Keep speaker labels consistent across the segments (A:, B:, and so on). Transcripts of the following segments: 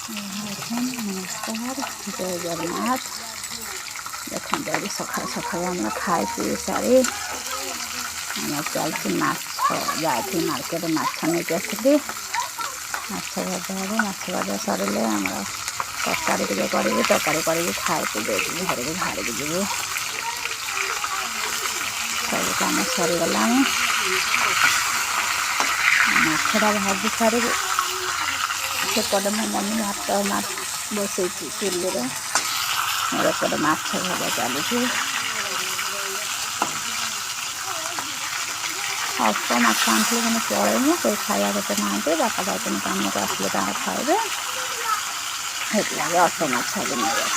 A: नमस्कार जय जगन्नाथ। देखते अभी सकाल सकाल आम खाई पी सारी आम चलती माछ जाती मार्केट माछ नहीं आसली माछ भजा माछ भजा सर आम तरकारी टे करी तरकारी कर खाई पी घर को बाहर की जीवु सब कम सरीगला माछटा भाजी सारी सेपटे मो मम्मी भात माछ बसई चुली मोर एपटे माछ भजा चलुची अल्प माछ आनी मैंने चलू कोई खाया गोटे ना बापा जाते काम को आसले खाए अल्प माछ नहीं आस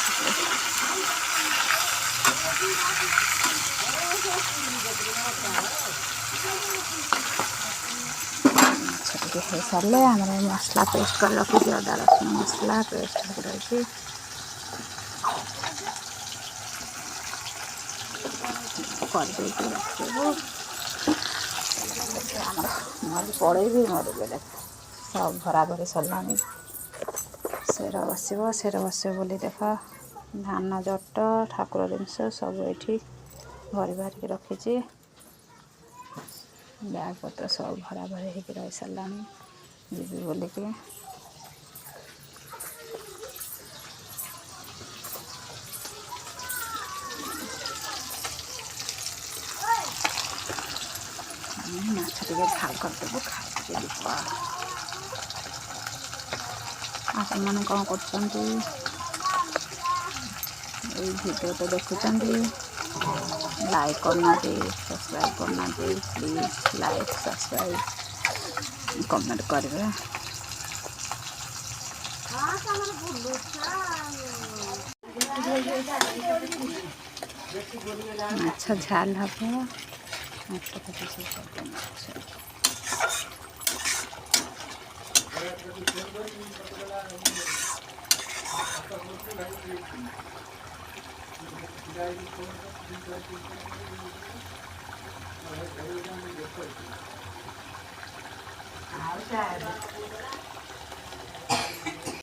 A: हो सारे आम मसला पेस्ट कर रखी अदा रसुण मसला पेस्ट रही करदे रखू पड़ेबी मोर बेले सब भरा भरी सरलानी सेर बस बोली देख धान जट ठाकुर जिनस सब ये भरी भारिकी रखी बैग पत्र सब भरा भरी हो रही सारा जीवी बोलिकी माछ टे झाल करदेबू खाई आपण मैंने कौन कर भिडियो तो देखुं लाइक करना सब्सक्राइब करना प्लीज लाइक सब्सक्राइब कमेंट करेंगे माछ झाल हम